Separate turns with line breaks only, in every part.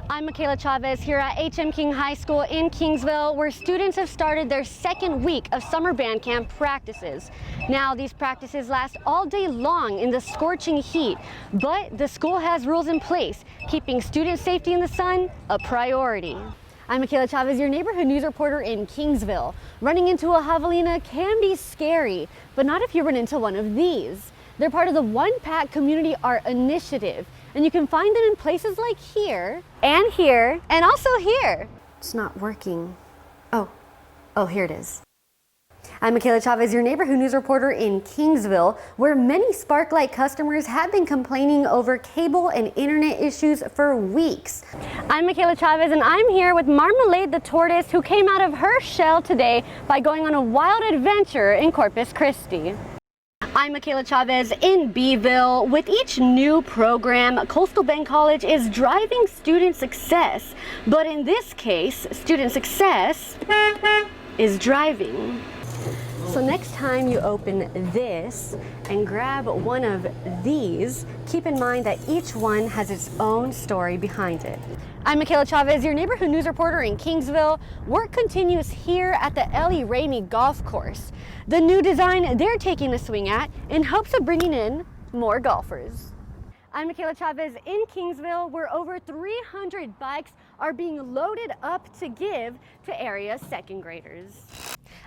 I'm Makaylah Chavez here at H.M. King High School in Kingsville, where students have started their second week of summer band camp practices. Now, these practices last all day long in the scorching heat, but the school has rules in place, keeping student safety in the sun a priority. I'm Makaylah Chavez, your neighborhood news reporter in Kingsville. Running into a javelina can be scary, but not if you run into one of these. They're part of the One Pack Community Art Initiative, and you can find them in places like here, and also here. It's not working. Oh, here it is. I'm Makaylah Chavez, your neighborhood news reporter in Kingsville, where many Sparklight customers have been complaining over cable and internet issues for weeks. I'm Makaylah Chavez, and I'm here with Marmalade the tortoise, who came out of her shell today by going on a wild adventure in Corpus Christi. I'm Makaylah Chavez in Beeville. With each new program, Coastal Bend College is driving student success. But in this case, student success is driving. So next time you open this and grab one of these, keep in mind that each one has its own story behind it. I'm Makaylah Chavez, your neighborhood news reporter in Kingsville. Work continues here at the Ellie Ramey Golf Course. The new design they're taking a swing at in hopes of bringing in more golfers. I'm Makaylah Chavez in Kingsville, where over 300 bikes are being loaded up to give to area second graders.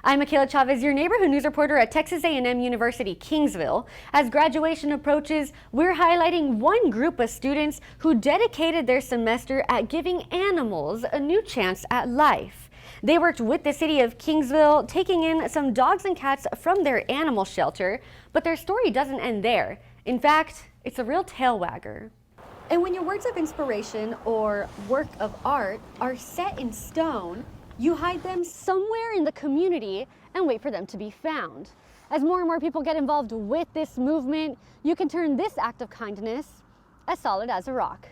I'm Makaylah Chavez, your neighborhood news reporter at Texas A&M University, Kingsville. As graduation approaches, we're highlighting one group of students who dedicated their semester at giving animals a new chance at life. They worked with the city of Kingsville, taking in some dogs and cats from their animal shelter, but their story doesn't end there. In fact, it's a real tail wagger. And when your words of inspiration or work of art are set in stone, you hide them somewhere in the community and wait for them to be found. As more and more people get involved with this movement, you can turn this act of kindness as solid as a rock.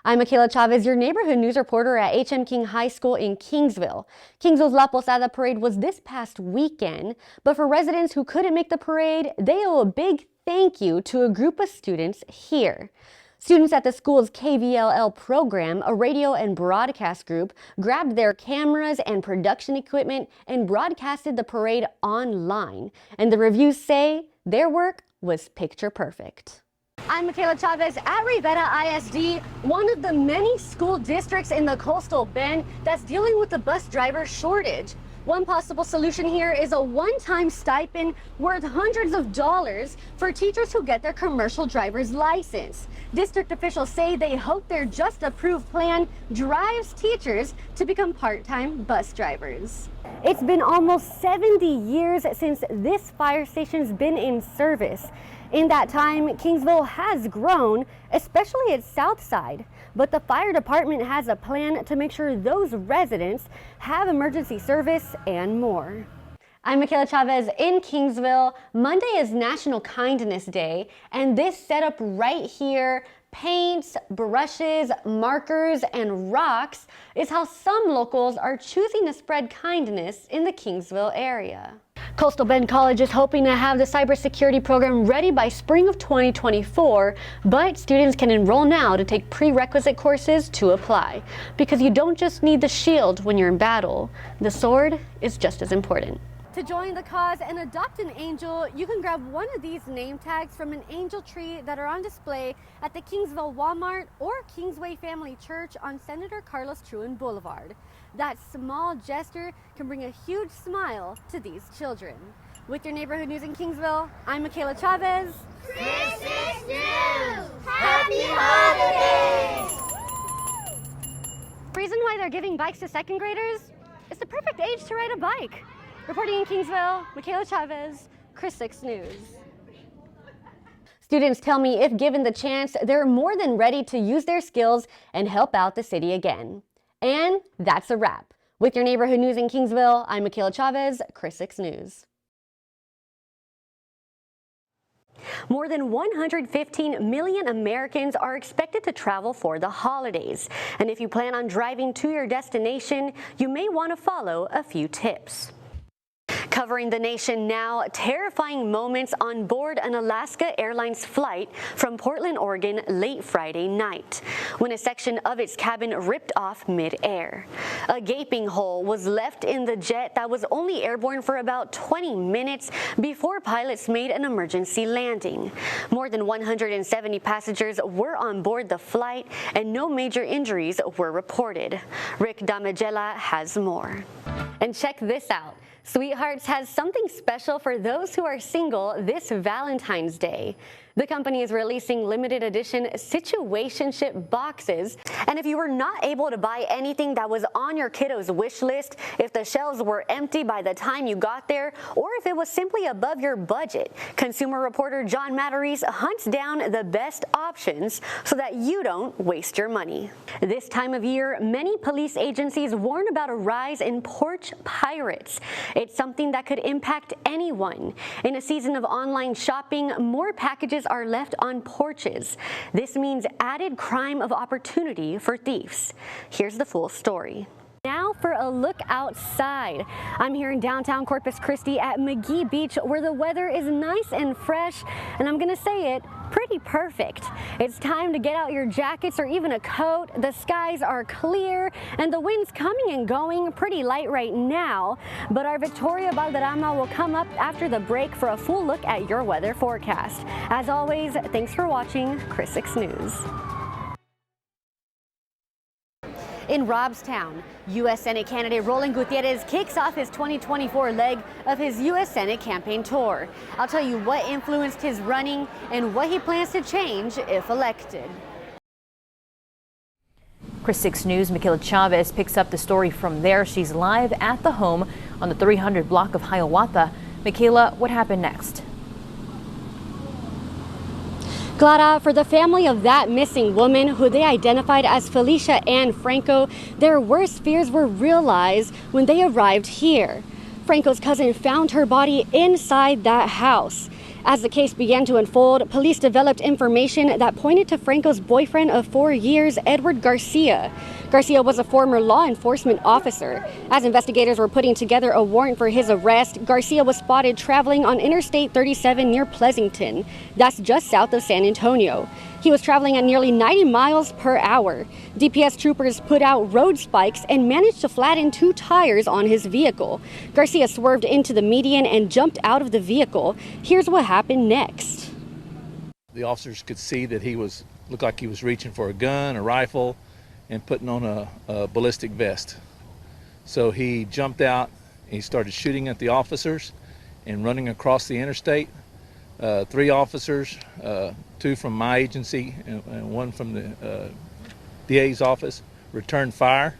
I'm Makaylah Chavez, your neighborhood news reporter at H.M. King High School in Kingsville. Kingsville's La Posada parade was this past weekend, but for residents who couldn't make the parade, they owe a big thank you to a group of students here. Students at the school's KVLL program, a radio and broadcast group, grabbed their cameras and production equipment and broadcasted the parade online. And the reviews say their work was picture perfect. I'm Makaylah Chavez at Rivera ISD, one of the many school districts in the Coastal Bend that's dealing with the bus driver shortage. One possible solution here is a one-time stipend worth hundreds of dollars for teachers who get their commercial driver's license. District officials say they hope their just approved plan drives teachers to become part-time bus drivers. It's been almost 70 years since this fire station's been in service. In that time, Kingsville has grown, especially its south side. But the fire department has a plan to make sure those residents have emergency service and more. I'm Makaylah Chavez in Kingsville. Monday is National Kindness Day, and this setup right here, paints, brushes, markers, and rocks, is how some locals are choosing to spread kindness in the Kingsville area. Coastal Bend College is hoping to have the cybersecurity program ready by spring of 2024, but students can enroll now to take prerequisite courses to apply. Because you don't just need the shield when you're in battle, the sword is just as important. To join the cause and adopt an angel, you can grab one of these name tags from an angel tree that are on display at the Kingsville Walmart or Kingsway Family Church on Senator Carlos Trujillo Boulevard. That small gesture can bring a huge smile to these children. With your neighborhood news in Kingsville, I'm Makaylah Chavez.
KRIS News! Happy holidays!
The reason why they're giving bikes to second graders is the perfect age to ride a bike. Reporting in Kingsville, Makaylah Chavez, KRIS News. Students tell me if given the chance, they're more than ready to use their skills and help out the city again. And that's a wrap. With your neighborhood news in Kingsville, I'm Makaylah Chavez, KRIS News. More than 115 million Americans are expected to travel for the holidays. And if you plan on driving to your destination, you may want to follow a few tips. Covering the nation now, terrifying moments on board an Alaska Airlines flight from Portland, Oregon late Friday night, when a section of its cabin ripped off mid-air. A gaping hole was left in the jet that was only airborne for about 20 minutes before pilots made an emergency landing. More than 170 passengers were on board the flight, and no major injuries were reported. Rick Damagella has more. And check this out. Sweethearts has something special for those who are single this Valentine's Day. The company is releasing limited edition situationship boxes. And if you were not able to buy anything that was on your kiddo's wish list, if the shelves were empty by the time you got there, or if it was simply above your budget, consumer reporter John Matarese hunts down the best options so that you don't waste your money. This time of year, many police agencies warn about a rise in porch pirates. It's something that could impact anyone. In a season of online shopping, more packages are left on porches. This means added crime of opportunity for thieves. Here's the full story. Now for a look outside. I'm here in downtown Corpus Christi at McGee Beach, where the weather is nice and fresh, and I'm gonna say it, pretty perfect. It's time to get out your jackets or even a coat. The skies are clear and the wind's coming and going, pretty light right now, but our Victoria Valderrama will come up after the break for a full look at your weather forecast. As always, thanks for watching KRIS 6 News. In Robstown, U.S. Senate candidate Roland Gutierrez kicks off his 2024 leg of his U.S. Senate campaign tour. I'll tell you what influenced his running and what he plans to change if elected.
KRIS 6 News' Makaylah Chavez picks up the story from there. She's live at the home on the 300 block of Hiawatha. Makaylah, what happened next?
Clara, for the family of that missing woman, who they identified as Felicia Ann Franco, their worst fears were realized when they arrived here. Franco's cousin found her body inside that house. As the case began to unfold, police developed information that pointed to Franco's boyfriend of 4 years, Edward Garcia. Garcia was a former law enforcement officer. As investigators were putting together a warrant for his arrest, Garcia was spotted traveling on Interstate 37 near Pleasanton. That's just south of San Antonio. He was traveling at nearly 90 miles per hour. DPS troopers put out road spikes and managed to flatten 2 tires on his vehicle. Garcia swerved into the median and jumped out of the vehicle. Here's what happened next.
The officers could see that he looked like he was reaching for a gun, a rifle, and putting on a ballistic vest. So he jumped out, and he started shooting at the officers and running across the interstate. 3 officers, 2 from my agency and 1 from the DA's office, returned fire.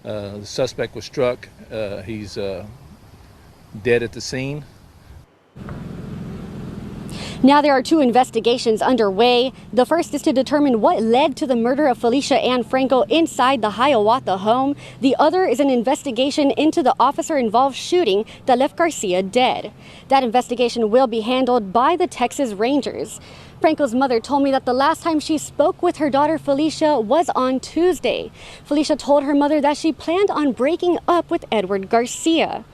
The suspect was struck. He's dead at the scene.
Now there are 2 investigations underway. The first is to determine what led to the murder of Felicia Ann Franco inside the Hiawatha home. The other is an investigation into the officer-involved shooting that left Garcia dead. That investigation will be handled by the Texas Rangers. Franco's mother told me that the last time she spoke with her daughter Felicia was on Tuesday. Felicia told her mother that she planned on breaking up with Edward Garcia.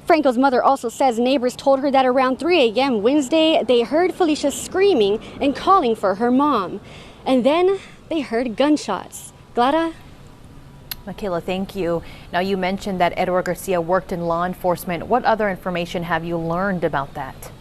Franco's mother also says neighbors told her that around 3 a.m. Wednesday, they heard Felicia screaming and calling for her mom. And then they heard gunshots. Clara?
Makaylah, thank you. Now, you mentioned that Edward Garcia worked in law enforcement. What other information have you learned about that?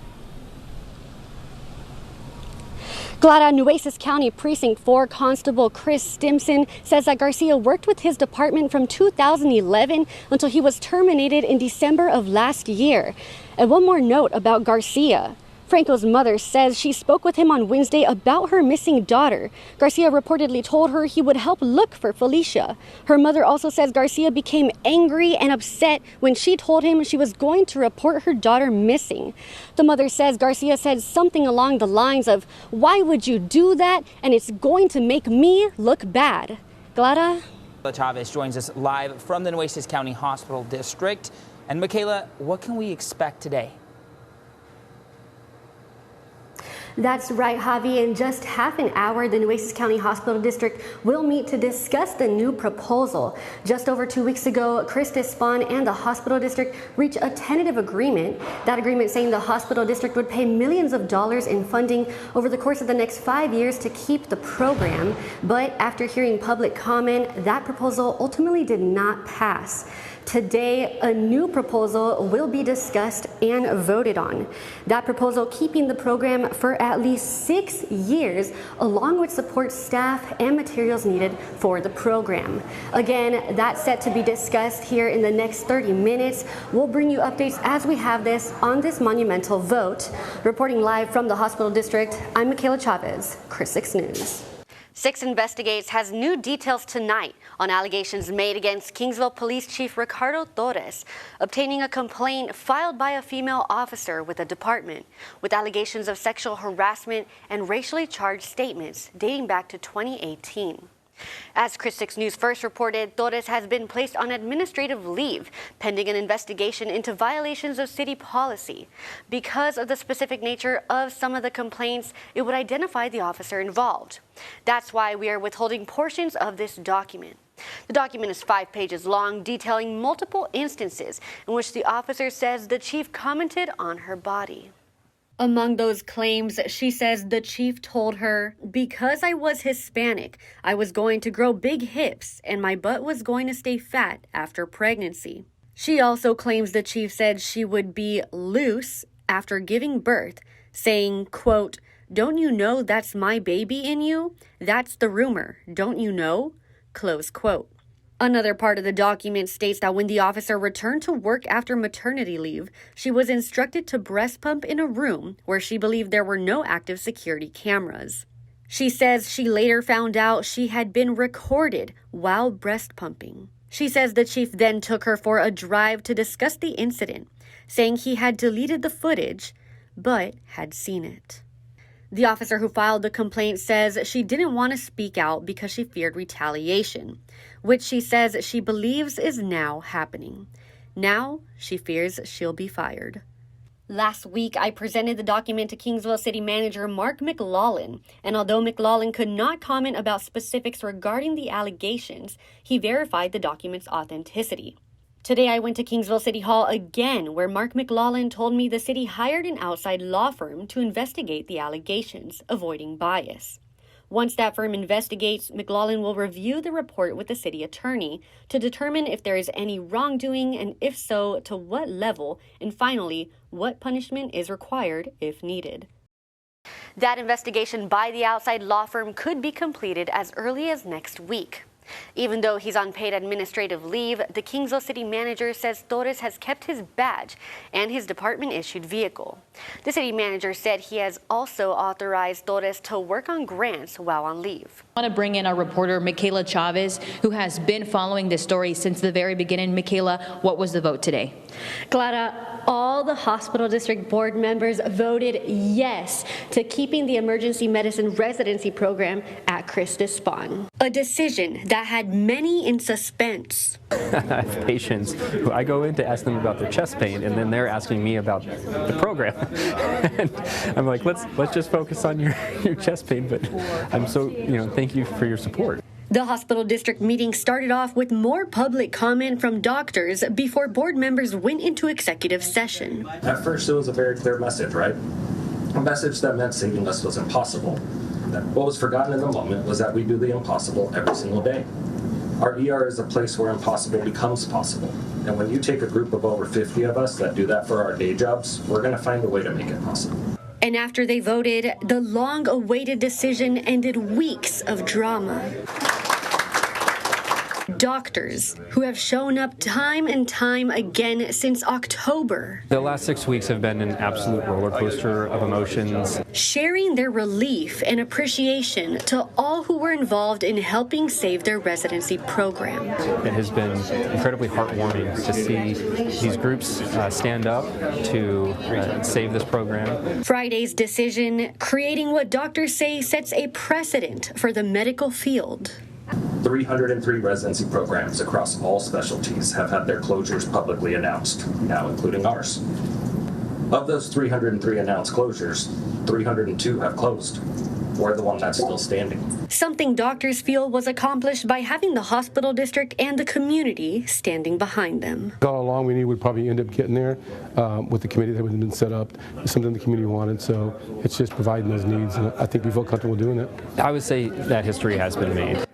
Clara, Nueces County Precinct 4 Constable Chris Stimson says that Garcia worked with his department from 2011 until he was terminated in December of last year. And one more note about Garcia. Franco's mother says she spoke with him on Wednesday about her missing daughter. Garcia reportedly told her he would help look for Felicia. Her mother also says Garcia became angry and upset when she told him she was going to report her daughter missing. The mother says Garcia said something along the lines of, "Why would you do that? And it's going to make me look bad." Clara?
Makaylah Chavez joins us live from the Nueces County Hospital District. And Makaylah, what can we expect today?
That's right, Javi. In just half an hour, the Nueces County Hospital District will meet to discuss the new proposal. Just over 2 weeks ago, KRIS and the hospital district reached a tentative agreement. That agreement saying the hospital district would pay millions of dollars in funding over the course of the next 5 years to keep the program. But after hearing public comment, that proposal ultimately did not pass. Today, a new proposal will be discussed and voted on. That proposal keeping the program for at least 6 years, along with support staff and materials needed for the program. Again, that's set to be discussed here in the next 30 minutes. We'll bring you updates as we have this on this monumental vote. Reporting live from the hospital district, I'm Makaylah Chavez, KRIS 6 News. 6 Investigates has new details tonight on allegations made against Kingsville Police Chief Ricardo Torres, obtaining a complaint filed by a female officer with the department, with allegations of sexual harassment and racially charged statements dating back to 2018. As KRIS 6 News first reported, Torres has been placed on administrative leave pending an investigation into violations of city policy. Because of the specific nature of some of the complaints, it would identify the officer involved. That's why we are withholding portions of this document. The document is 5 pages long, detailing multiple instances in which the officer says the chief commented on her body. Among those claims, she says the chief told her, because I was Hispanic, I was going to grow big hips and my butt was going to stay fat after pregnancy. She also claims the chief said she would be loose after giving birth, saying, quote, "Don't you know that's my baby in you? That's the rumor. Don't you know?" Close quote. Another part of the document states that when the officer returned to work after maternity leave, she was instructed to breast pump in a room where she believed there were no active security cameras. She says she later found out she had been recorded while breast pumping. She says the chief then took her for a drive to discuss the incident, saying he had deleted the footage, but had seen it. The officer who filed the complaint says she didn't want to speak out because she feared retaliation, which she says she believes is now happening. Now she fears she'll be fired. Last week, I presented the document to Kingsville City Manager Mark McLaughlin, and although McLaughlin could not comment about specifics regarding the allegations, he verified the document's authenticity. Today, I went to Kingsville City Hall again, where Mark McLaughlin told me the city hired an outside law firm to investigate the allegations, avoiding bias. Once that firm investigates, McLaughlin will review the report with the city attorney to determine if there is any wrongdoing and if so, to what level, and finally, what punishment is required if needed. That investigation by the outside law firm could be completed as early as next week. Even though he's on paid administrative leave, the Kingsville City Manager says Torres has kept his badge and his department-issued vehicle. The city manager said he has also authorized Torres to work on grants while on leave.
I want to bring in our reporter, Makaylah Chavez, who has been following this story since the very beginning. Makaylah, what was the vote today?
Clara, all the hospital district board members voted yes to keeping the emergency medicine residency program at KRIS. A decision that had many in suspense.
I have patients who I go in to ask them about their chest pain, and then they're asking me about the program. And I'm like, let's just focus on your chest pain. But I'm so, thank you for your support.
The hospital district meeting started off with more public comment from doctors before board members went into executive session.
At first, it was a very clear message, right? A message that meant saving us was impossible. What was forgotten in the moment was that we do the impossible every single day. Our ER is a place where impossible becomes possible. And when you take a group of over 50 of us that do that for our day jobs, we're going to find a way to make it possible.
And after they voted, the long-awaited decision ended weeks of drama. Doctors who have shown up time and time again since October.
The last 6 weeks have been an absolute roller coaster of emotions.
Sharing their relief and appreciation to all who were involved in helping save their residency program.
It has been incredibly heartwarming to see these groups stand up to save this program.
Friday's decision, creating what doctors say sets a precedent for the medical field.
303 residency programs across all specialties have had their closures publicly announced, now including ours. Of those 303 announced closures, 302 have closed. We're the one that's still standing.
Something doctors feel was accomplished by having the hospital district and the community standing behind them.
All along, we knew we'd probably end up getting there with the committee that had been set up. It's something the community wanted, so it's just providing those needs, and I think we feel comfortable doing it.
I would say that history has been made.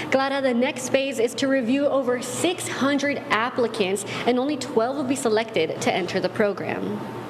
Clara, the next phase is to review over 600 applicants, and only 12 will be selected to enter the program.